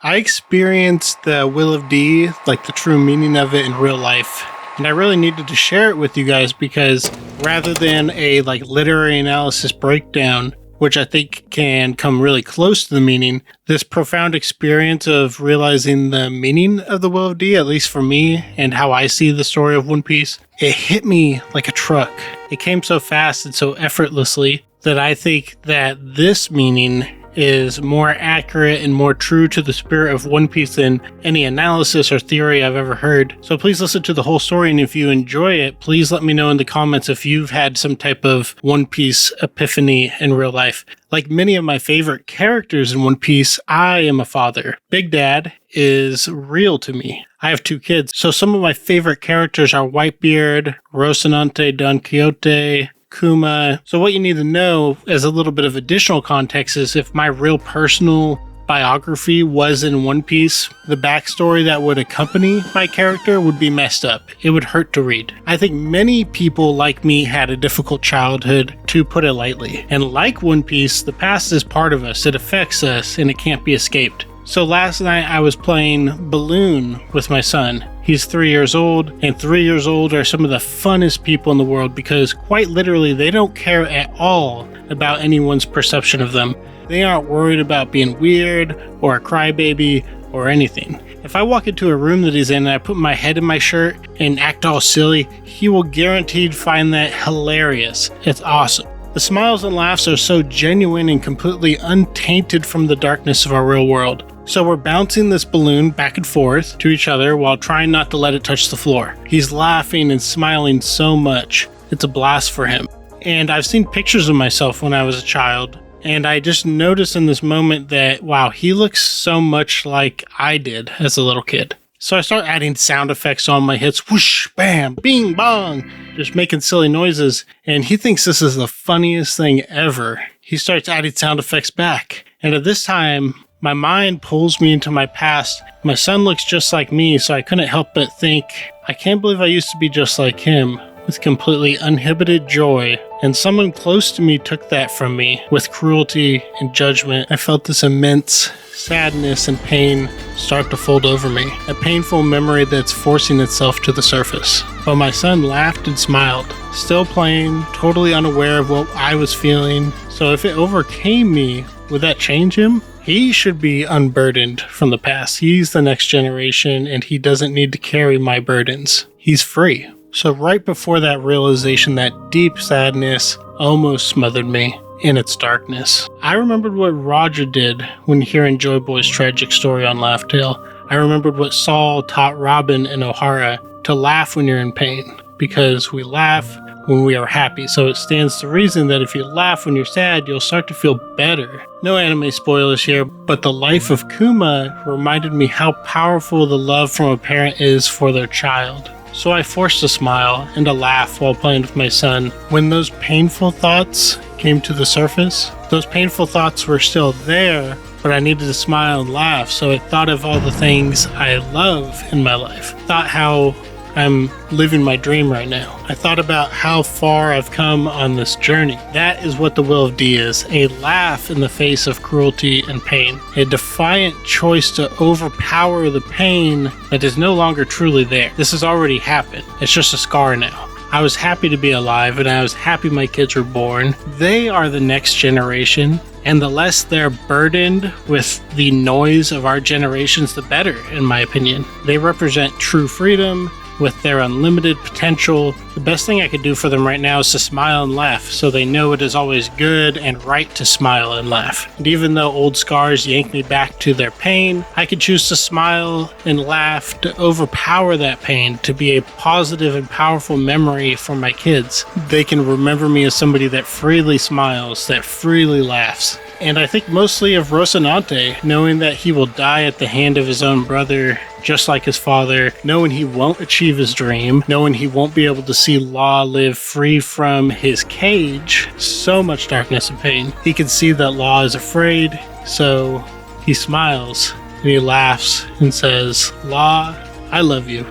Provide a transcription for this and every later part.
I experienced the Will of D, like the true meaning of it in real life. And I really needed to share it with you guys because rather than a literary analysis breakdown, which I think can come really close to the meaning, this profound experience of realizing the meaning of the Will of D, at least for me, and how I see the story of One Piece, it hit me like a truck. It came so fast and so effortlessly that I think that this meaning is more accurate and more true to the spirit of One Piece than any analysis or theory I've ever heard. So please listen to the whole story, and if you enjoy it, please let me know in the comments if you've had some type of One Piece epiphany in real life. Like many of my favorite characters in One Piece, I am a father. Big Dad is real to me. I have 2 kids, so some of my favorite characters are Whitebeard, Rocinante, Don Quixote, Kuma. So what you need to know as a little bit of additional context is if my real personal biography was in One Piece, the backstory that would accompany my character would be messed up. It would hurt to read. I think many people like me had a difficult childhood, to put it lightly. And like One Piece, the past is part of us. It affects us and it can't be escaped. So last night I was playing Balloon with my son. He's 3 years old, and 3 years old are some of the funnest people in the world because quite literally they don't care at all about anyone's perception of them. They aren't worried about being weird or a crybaby or anything. If I walk into a room that he's in and I put my head in my shirt and act all silly, he will guaranteed find that hilarious. It's awesome. The smiles and laughs are so genuine and completely untainted from the darkness of our real world. So we're bouncing this balloon back and forth to each other while trying not to let it touch the floor. He's laughing and smiling so much. It's a blast for him. And I've seen pictures of myself when I was a child, and I just noticed in this moment that, wow, he looks so much like I did as a little kid. So I start adding sound effects on my hits, whoosh, bam, bing, bong, just making silly noises. And he thinks this is the funniest thing ever. He starts adding sound effects back. And at this time, my mind pulls me into my past. My son looks just like me, so I couldn't help but think, I can't believe I used to be just like him, with completely uninhibited joy. And someone close to me took that from me with cruelty and judgment. I felt this immense sadness and pain start to fold over me, a painful memory that's forcing itself to the surface. But my son laughed and smiled, still playing, totally unaware of what I was feeling. So if it overcame me, would that change him? He should be unburdened from the past. He's the next generation and he doesn't need to carry my burdens. He's free. So right before that realization, that deep sadness almost smothered me in its darkness. I remembered what Roger did when hearing Joy Boy's tragic story on Laugh Tale. I remembered what Saul taught Robin and O'Hara, to laugh when you're in pain, because we laugh when we are happy. So it stands to reason that if you laugh when you're sad, you'll start to feel better. No anime spoilers here, but the life of Kuma reminded me how powerful the love from a parent is for their child. So I forced a smile and a laugh while playing with my son. When those painful thoughts came to the surface, those painful thoughts were still there, but I needed to smile and laugh. So I thought of all the things I love in my life. Thought how I'm living my dream right now. I thought about how far I've come on this journey. That is what the Will of D is, a laugh in the face of cruelty and pain, a defiant choice to overpower the pain that is no longer truly there. This has already happened. It's just a scar now. I was happy to be alive and I was happy my kids were born. They are the next generation, and the less they're burdened with the noise of our generations, the better, in my opinion. They represent true freedom, with their unlimited potential. The best thing I could do for them right now is to smile and laugh, so they know it is always good and right to smile and laugh. And even though old scars yank me back to their pain, I could choose to smile and laugh to overpower that pain, to be a positive and powerful memory for my kids. They can remember me as somebody that freely smiles, that freely laughs. And I think mostly of Rocinante, knowing that he will die at the hand of his own brother, just like his father, knowing he won't achieve his dream, knowing he won't be able to see Law live free from his cage, so much darkness and pain. He can see that Law is afraid, so he smiles and he laughs and says, "Law, I love you."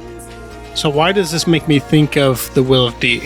So why does this make me think of the Will of D?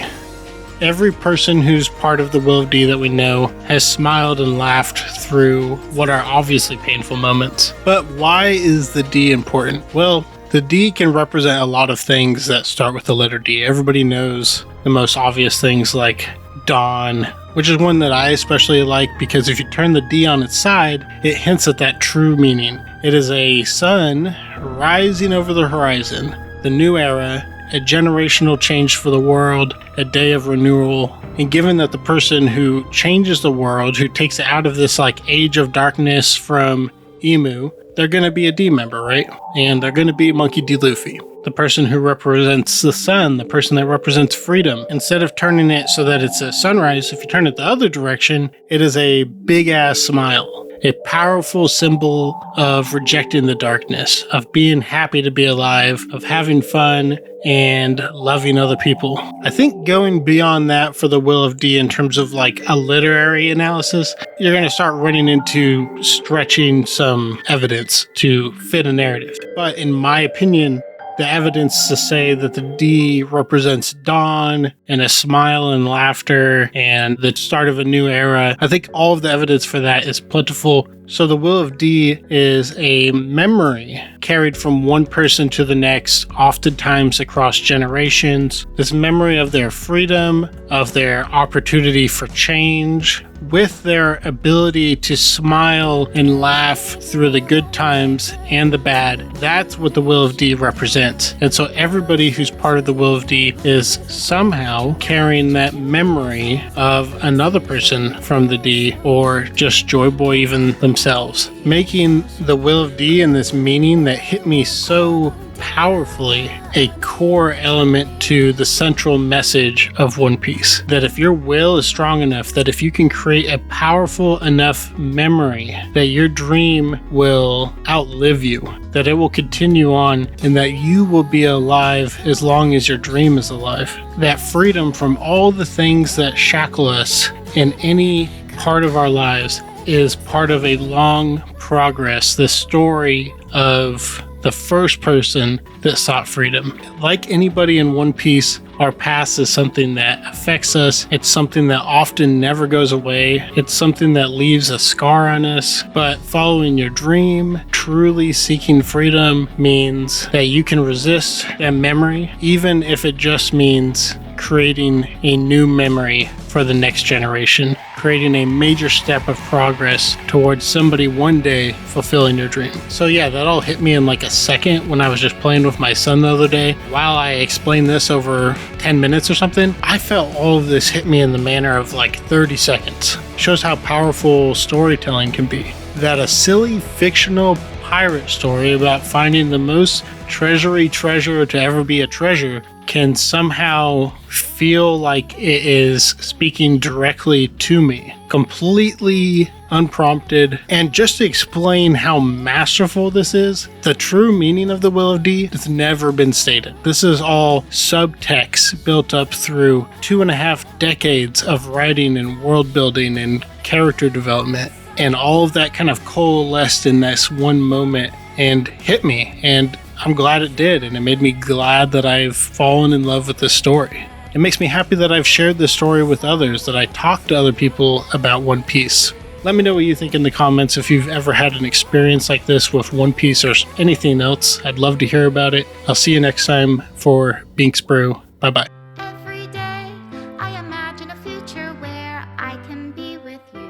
every person who's part of the Will of D that we know has smiled and laughed through what are obviously painful moments. But why is the D important? Well, the D can represent a lot of things that start with the letter D. Everybody knows the most obvious things like dawn, which is one that I especially like because if you turn the D on its side, it hints at that true meaning. It is a sun rising over the horizon, the new era, a generational change for the world, a day of renewal. And given that the person who changes the world, who takes it out of this like age of darkness from Emu, they're going to be a D member, right? And they're going to be Monkey D. Luffy, the person who represents the sun, the person that represents freedom. Instead of turning it so that it's a sunrise, if you turn it the other direction, it is a big ass smile. A powerful symbol of rejecting the darkness, of being happy to be alive, of having fun, and loving other people. I think going beyond that for the Will of D in terms of like a literary analysis, you're going to start running into stretching some evidence to fit a narrative. But in my opinion, the evidence to say that the D represents dawn and a smile and laughter and the start of a new era, I think all of the evidence for that is plentiful. So the Will of D is a memory carried from one person to the next, oftentimes across generations. This memory of their freedom, of their opportunity for change, with their ability to smile and laugh through the good times and the bad. That's what the Will of D represents. And so everybody who's part of the Will of D is somehow carrying that memory of another person from the D, or just Joy Boy even themselves, making the Will of D and this meaning that hit me so powerfully a core element to the central message of One Piece. That if your will is strong enough, that if you can create a powerful enough memory, that your dream will outlive you, that it will continue on, and that you will be alive as long as your dream is alive. That freedom from all the things that shackle us in any part of our lives is part of a long progress, the story of the first person that sought freedom. Like anybody in One Piece, our past is something that affects us. It's something that often never goes away. It's something that leaves a scar on us. But following your dream, truly seeking freedom, means that you can resist that memory, even if it just means creating a new memory for the next generation, creating a major step of progress towards somebody one day fulfilling your dream. So yeah, that all hit me in like a second when I was just playing with my son the other day. While I explained this over 10 minutes or something, I felt all of this hit me in the manner of like 30 seconds. Shows how powerful storytelling can be. That a silly fictional pirate story about finding the most treasury treasure to ever be a treasure can somehow feel like it is speaking directly to me, completely unprompted. And just to explain how masterful this is, the true meaning of the Will of D has never been stated. This is all subtext built up through 2.5 decades of writing and world building and character development. And all of that kind of coalesced in this one moment and hit me. And I'm glad it did. And it made me glad that I've fallen in love with this story. It makes me happy that I've shared this story with others, that I talked to other people about One Piece. Let me know what you think in the comments if you've ever had an experience like this with One Piece or anything else. I'd love to hear about it. I'll see you next time for Binks Brew. Bye-bye. Every day I imagine a future where I can be with you.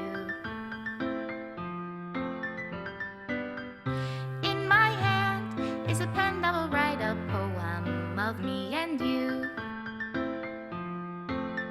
In my hand is a pen that will write a poem of me and you.